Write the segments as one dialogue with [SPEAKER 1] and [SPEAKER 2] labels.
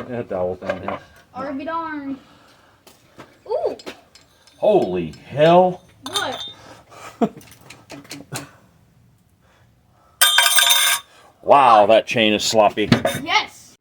[SPEAKER 1] That dowel down here.
[SPEAKER 2] Or be darned. Ooh!
[SPEAKER 1] Holy hell!
[SPEAKER 2] What?
[SPEAKER 1] Wow, that chain is sloppy.
[SPEAKER 2] Yes!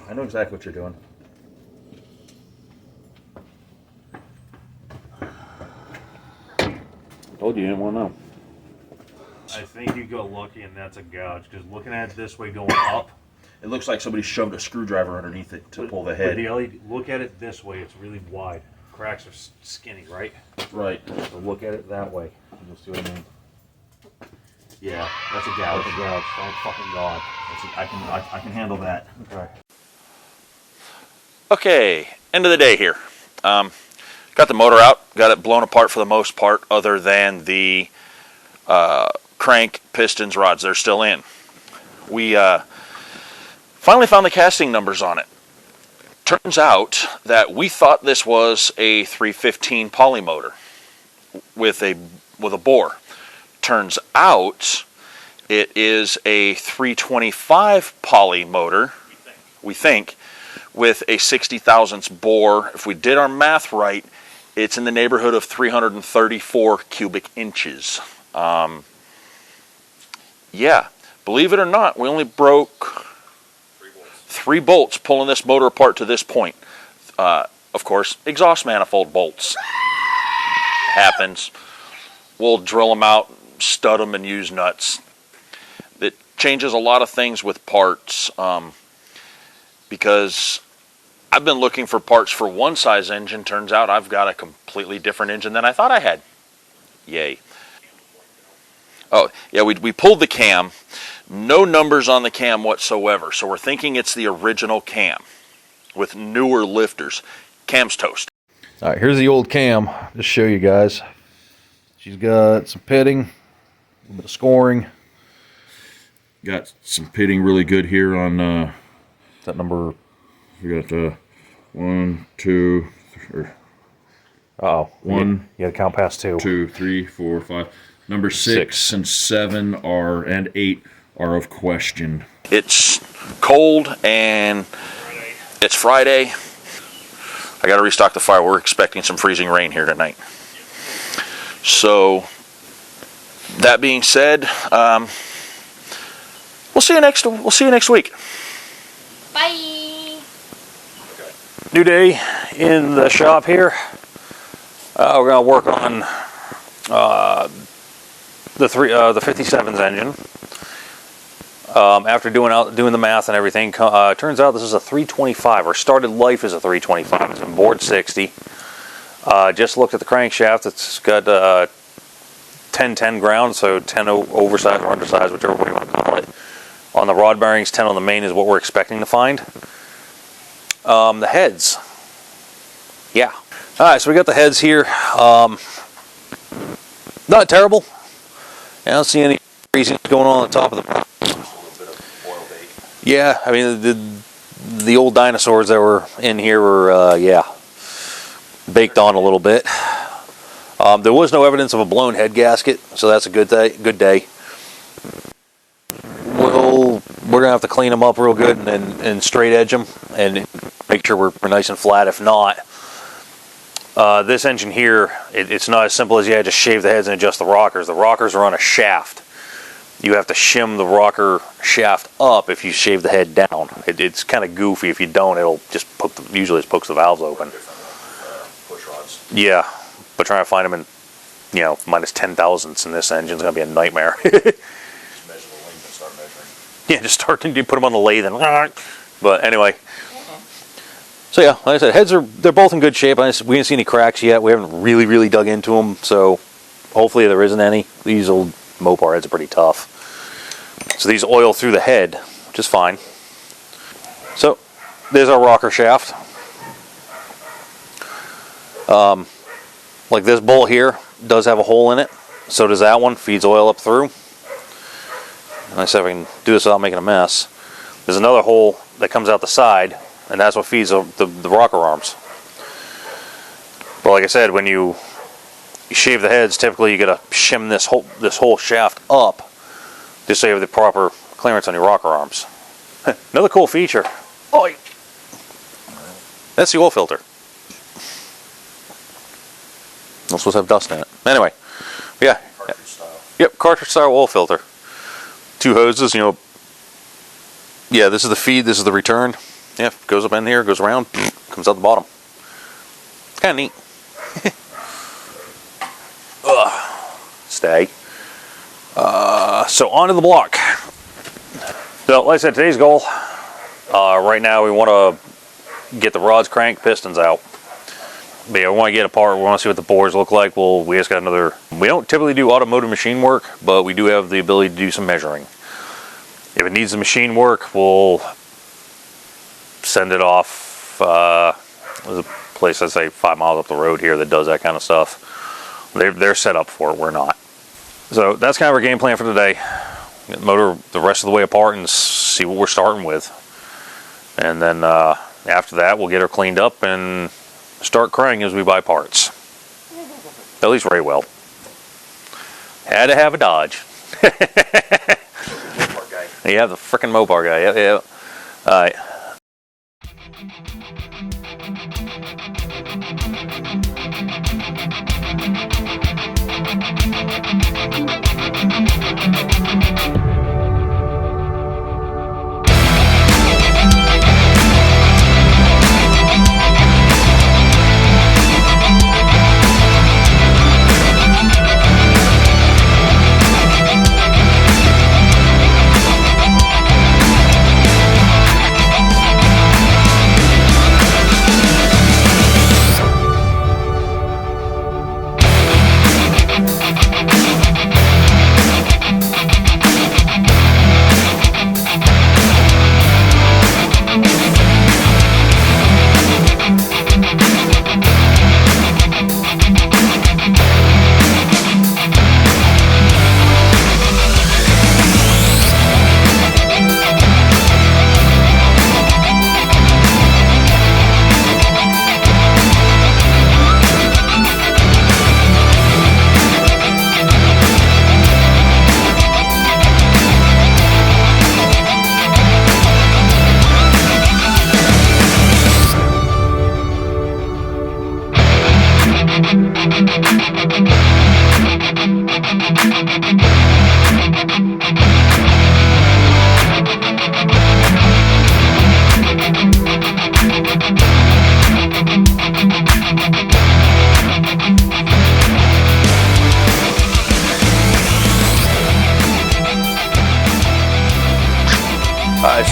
[SPEAKER 1] I know exactly what you're doing. Told you didn't want to know.
[SPEAKER 3] I think you got lucky and that's a gouge, because looking at it this way going up,
[SPEAKER 1] It looks like somebody shoved a screwdriver underneath it to pull the head.
[SPEAKER 3] the LED, look at it this way, it's really wide. Cracks are skinny, right?
[SPEAKER 1] Right.
[SPEAKER 3] So look at it that way, and you'll see what I mean.
[SPEAKER 1] Yeah, that's a gouge.
[SPEAKER 3] That's a gouge, thank fucking God.
[SPEAKER 1] I can handle that.
[SPEAKER 3] Okay.
[SPEAKER 4] Okay, end of the day here. Got the motor out, got it blown apart for the most part, other than the crank, pistons, rods. They're still in. We finally found the casting numbers on it. Turns out that we thought this was a 315 poly motor with a bore. Turns out it is a 325 poly motor, we think, with a 60 thousandths bore. If we did our math right, it's in the neighborhood of 334 cubic inches. Yeah, believe it or not, we only broke 3 bolts pulling this motor apart to this point. Of course, exhaust manifold bolts. Happens. We'll drill them out, stud them, and use nuts. It changes a lot of things with parts, because I've been looking for parts for one size engine. Turns out I've got a completely different engine than I thought I had. Yay. Oh, yeah, we pulled the cam. No numbers on the cam whatsoever, so we're thinking it's the original cam with newer lifters. Cam's toast.
[SPEAKER 5] All right, here's the old cam. Just show you guys. She's got some pitting, a little bit of scoring.
[SPEAKER 1] Got some pitting really good here on
[SPEAKER 5] that number?
[SPEAKER 1] We got 1, 2, or
[SPEAKER 5] Uh-oh.
[SPEAKER 1] 1,
[SPEAKER 5] You gotta count past 2.
[SPEAKER 1] 2, 3, 4, 5. Number 6 and 7 and 8 are of question.
[SPEAKER 4] It's cold and it's Friday. I got to restock the fire. We're expecting some freezing rain here tonight. So, that being said, we'll see you next week.
[SPEAKER 2] Bye.
[SPEAKER 4] New day in the shop here. We're gonna work on the 57's engine. After doing the math and everything, turns out this is a 325. Our started life is a 325. It's been bored 60. Just looked at the crankshaft. It's got 10-10 ground, so 10 oversized or undersized, whichever way you want to call it. On the rod bearings, 10 on the main is what we're expecting to find. The heads. Yeah. Alright, so we got the heads here. Not terrible. I don't see any reasons going on the top of the... Yeah, I mean, the old dinosaurs that were in here were, yeah, baked on a little bit. There was no evidence of a blown head gasket, so that's a good day. We're gonna have to clean them up real good and straight edge them and make sure we're nice and flat. If not, this engine here, it's not as simple as just shave the heads and adjust the rockers. The rockers are on a shaft. You have to shim the rocker shaft up if you shave the head down. It's kind of goofy. If you don't, it'll just usually it pokes the valves open.
[SPEAKER 1] Push rods.
[SPEAKER 4] Yeah, but trying to find them in, minus 10 thousandths in this engine is going to be a nightmare.
[SPEAKER 1] Just measure the length and start measuring.
[SPEAKER 4] Yeah, just start to put them on the lathe and. But anyway. So yeah, like I said, they're both in good shape. We didn't see any cracks yet. We haven't really dug into them, so hopefully there isn't any. These old Mopar heads are pretty tough. So these oil through the head, which is fine. So there's our rocker shaft. Like this bolt here does have a hole in it. So does that one. Feeds oil up through. And I said if I can do this without making a mess. There's another hole that comes out the side, and that's what feeds the rocker arms. But like I said, when you shave the heads, typically you gotta shim this whole shaft up just so you have the proper clearance on your rocker arms. Another cool feature. Oh, that's the oil filter. Not supposed to have dust in it. Anyway, yeah.
[SPEAKER 1] Cartridge style.
[SPEAKER 4] Yep, cartridge style oil filter. 2 hoses, Yeah, this is the feed, this is the return. Yeah, goes up in here, goes around, comes out the bottom. It's kind of neat. Stay. So on to the block. So like I said, today's goal, right now we want to get the rods, crank, pistons out. But yeah, we want to get apart, we want to see what the bores look like. Well, we just got we don't typically do automotive machine work, but we do have the ability to do some measuring. If it needs the machine work, we'll send it off. There's a place, I'd say 5 miles up the road here that does that kind of stuff. They're set up for it, we're not. So that's kind of our game plan for today. Get the motor the rest of the way apart and see what we're starting with. And then after that, we'll get her cleaned up and start crying as we buy parts. At least Ray will. Had to have a Dodge.
[SPEAKER 1] Mopar guy.
[SPEAKER 4] Yeah, the frickin' Mopar guy. Yeah. All right.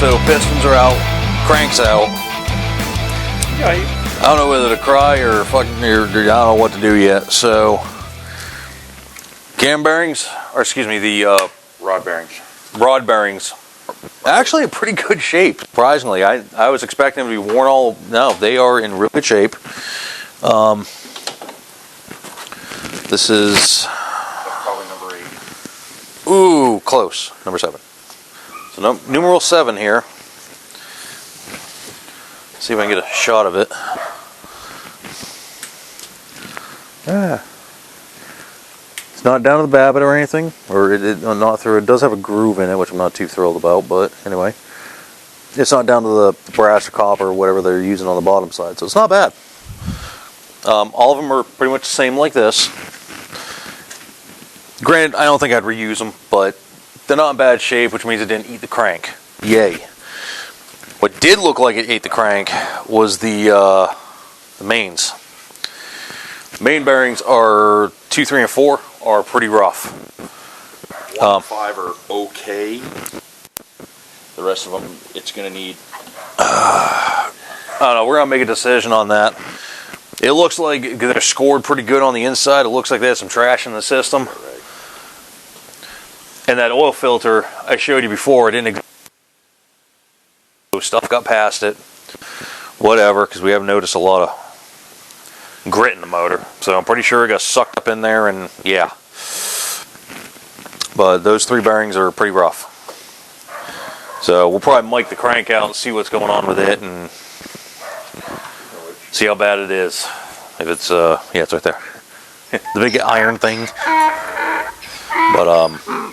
[SPEAKER 5] so pistons are out, cranks out. I don't know whether to cry or fucking, or I don't know what to do yet. So, cam bearings, or excuse me, the
[SPEAKER 4] Rod bearings.
[SPEAKER 5] rod bearings, actually in pretty good shape. Surprisingly, I was expecting them to be worn all. No, they are in real good shape. This is
[SPEAKER 4] Probably number 8.
[SPEAKER 5] ooh close, number 7. So numeral 7 here. See if I can get a shot of it. It's not down to the babbitt or anything, or not through. It does have a groove in it, which I'm not too thrilled about. But anyway, it's not down to the brass or copper or whatever they're using on the bottom side, so it's not bad. All of them are pretty much the same like this. Granted, I don't think I'd reuse them, but they're not in bad shape, which means it didn't eat the crank. Yay. What did look like it ate the crank was the mains. Main bearings are 2, 3, and 4 are pretty rough.
[SPEAKER 4] 1 and 5 are okay. The rest of them, it's going to need...
[SPEAKER 5] I don't know, we're going to make a decision on that. It looks like they're scored pretty good on the inside. It looks like they had some trash in the system. And that oil filter I showed you before, it didn't stuff got past it. Whatever, because we haven't noticed a lot of grit in the motor. So I'm pretty sure it got sucked up in there, and yeah. But those 3 bearings are pretty rough. So we'll probably mic the crank out and see what's going on with it and see how bad it is. If it's yeah, it's right there. The big iron thing. But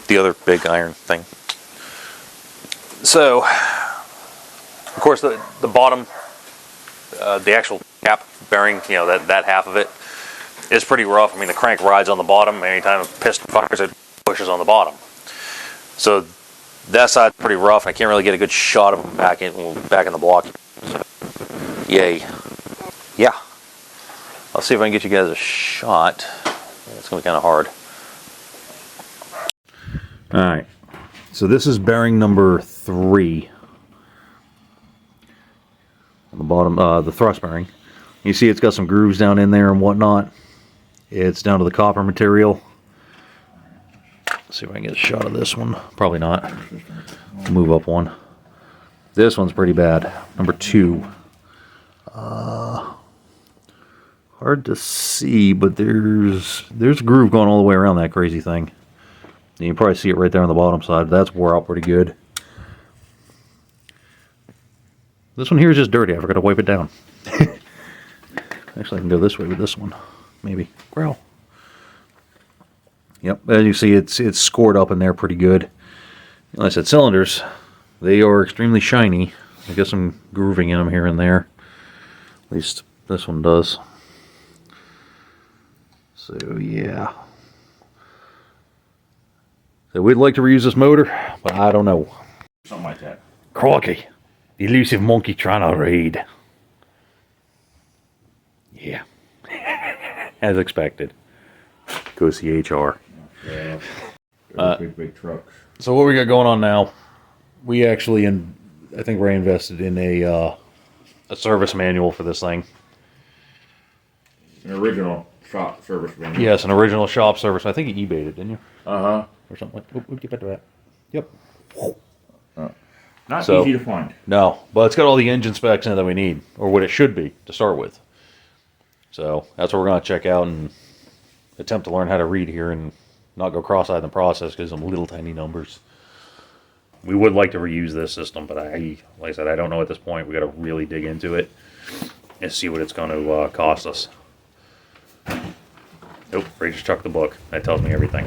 [SPEAKER 5] the other big iron thing. So of course the bottom, the actual cap bearing, you know, that half of it is pretty rough. I mean, the crank rides on the bottom. Anytime a piston fires, it pushes on the bottom. So that side's pretty rough. I can't really get a good shot of them back in the block. So, yay. Yeah. I'll see if I can get you guys a shot. It's gonna be kind of hard. All right. So this is bearing number 3 on the bottom, the thrust bearing. You see it's got some grooves down in there and whatnot. It's down to the copper material. Let's see if I can get a shot of this one. Probably not. Move up one. This one's pretty bad. Number 2. Hard to see, but there's a groove going all the way around that crazy thing. You can probably see it right there on the bottom side. That's wore out pretty good. This one here is just dirty. I forgot to wipe it down. Actually, I can go this way with this one. Maybe. Growl. Yep, as you see, it's scored up in there pretty good. Like I said, cylinders, they are extremely shiny. I got some grooving in them here and there. At least this one does. So, yeah. So we'd like to reuse this motor, but I don't know.
[SPEAKER 1] Something like that.
[SPEAKER 5] Crikey. The elusive monkey trying to raid. Yeah. As expected. Go see HR.
[SPEAKER 1] Yeah. Big trucks.
[SPEAKER 5] So what we got going on now, we actually, I think Ray invested in a service manual for this thing.
[SPEAKER 1] An original shop service manual.
[SPEAKER 5] Yes, an original shop service. I think you eBayed it, didn't you?
[SPEAKER 1] Uh-huh.
[SPEAKER 5] Or something like that. We'll get back to that. Yep.
[SPEAKER 1] Not
[SPEAKER 5] So-
[SPEAKER 1] easy to find.
[SPEAKER 5] No, but it's got all the engine specs in it that we need, or what it should be to start with. So that's what we're going to check out and attempt to learn how to read here and not go cross-eyed in the process because some little tiny numbers. We would like to reuse this system, but like I said, I don't know at this point. We got to really dig into it and see what it's going to cost us. Nope, Ray just chucked the book. That tells me everything.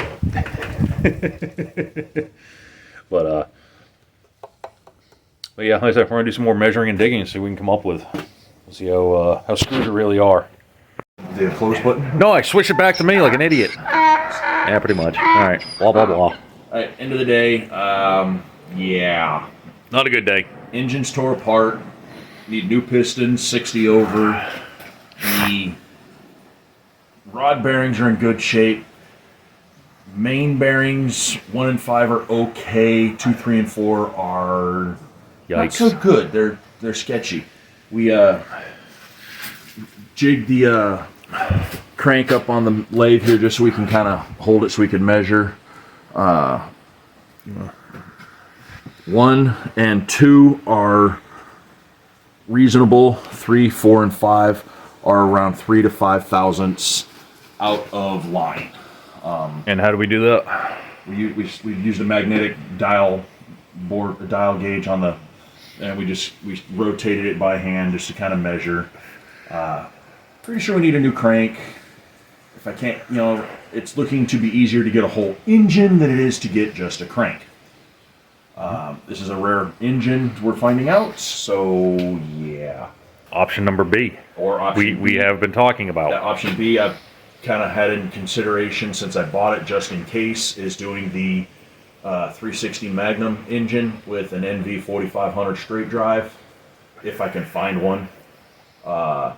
[SPEAKER 5] But yeah, like I said, we're going to do some more measuring and digging and see what we can come up with. We'll see how screwed it really are.
[SPEAKER 1] The close button?
[SPEAKER 5] No, I switched it back to me like an idiot. Yeah, pretty much. All right, blah, blah, blah.
[SPEAKER 1] All right, end of the day, yeah.
[SPEAKER 5] Not a good day.
[SPEAKER 1] Engines tore apart. Need new pistons, 60 over. The rod bearings are in good shape. Main bearings, 1 and 5 are okay. 2, 3, and 4 are not
[SPEAKER 5] Yikes.
[SPEAKER 1] so good. They're sketchy. We jigged the crank up on the lathe here just so we can kind of hold it so we can measure. 1 and 2 are reasonable. 3, 4, and 5 are around 3 to 5 thousandths out of line.
[SPEAKER 5] And how do we do that?
[SPEAKER 1] We used a magnetic dial gauge on the, and we rotated it by hand just to kind of measure. Pretty sure we need a new crank. If I can't, it's looking to be easier to get a whole engine than it is to get just a crank. This is a rare engine we're finding out, so yeah.
[SPEAKER 5] Option number B.
[SPEAKER 1] Or option
[SPEAKER 5] we
[SPEAKER 1] B.
[SPEAKER 5] have been talking about.
[SPEAKER 1] Option B, I've kind of had in consideration since I bought it just in case, is doing the 360 Magnum engine with an NV 4500 straight drive, if I can find one. I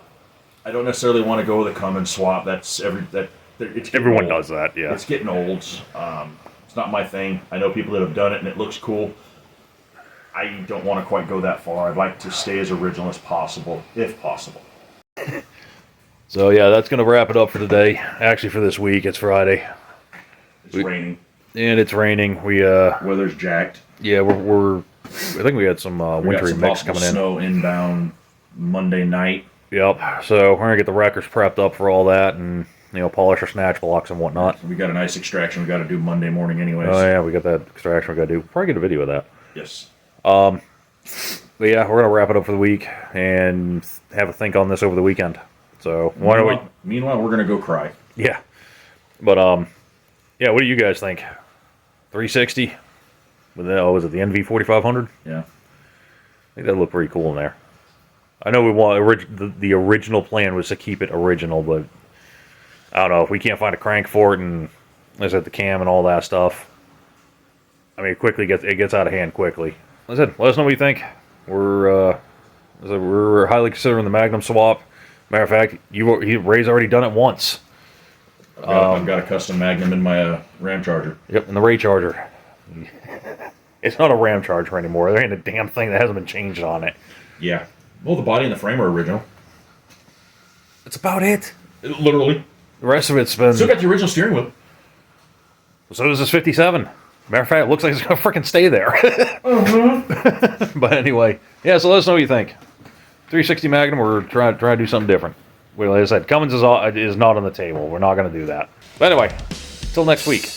[SPEAKER 1] don't necessarily want to go with a Cummins swap. It's
[SPEAKER 5] Everyone
[SPEAKER 1] old.
[SPEAKER 5] does that, yeah.
[SPEAKER 1] It's getting old. It's not my thing. I know people that have done it and it looks cool. I don't want to quite go that far. I'd like to stay as original as possible, if possible.
[SPEAKER 5] So yeah, that's going to wrap it up for today. Actually, for this week, it's Friday.
[SPEAKER 1] It's raining.
[SPEAKER 5] And it's raining.
[SPEAKER 1] Weather's jacked.
[SPEAKER 5] Yeah, I think we had some
[SPEAKER 1] We got
[SPEAKER 5] wintry
[SPEAKER 1] some
[SPEAKER 5] mix
[SPEAKER 1] possible
[SPEAKER 5] coming in.
[SPEAKER 1] snow inbound Monday night.
[SPEAKER 5] Yep. So we're gonna get the wreckers prepped up for all that, and polish our snatch blocks and whatnot.
[SPEAKER 1] We got an ice extraction we got to do Monday morning anyways.
[SPEAKER 5] Oh yeah, we got that extraction we got to do. Probably get a video of that.
[SPEAKER 1] Yes.
[SPEAKER 5] But yeah, we're gonna wrap it up for the week and have a think on this over the weekend. So why don't we?
[SPEAKER 1] Meanwhile, we're gonna go cry.
[SPEAKER 5] Yeah. But yeah. What do you guys think? 360. Was it the NV 4500?
[SPEAKER 1] Yeah.
[SPEAKER 5] I think that looked pretty cool in there. I know we want the original plan was to keep it original, but I don't know if we can't find a crank for it, and like I said, the cam and all that stuff. I mean, it gets out of hand quickly. Like I said, let us know what you think. We're highly considering the Magnum swap. Matter of fact, Ray's already done it once.
[SPEAKER 1] I've got a custom Magnum in my Ram Charger.
[SPEAKER 5] Yep, and the Ray Charger. It's not a Ram Charger anymore. There ain't a damn thing that hasn't been changed on it.
[SPEAKER 1] Yeah. Well, the body and the frame are original.
[SPEAKER 5] That's about it.
[SPEAKER 1] Literally.
[SPEAKER 5] The rest of it's been.
[SPEAKER 1] Still got the original steering wheel.
[SPEAKER 5] So does this 57. Matter of fact, it looks like it's gonna freaking stay there. But anyway, yeah. So let us know what you think. 360 Magnum. We're trying to do something different. Well, like I said, Cummins is not on the table. We're not gonna do that. But anyway, until next week.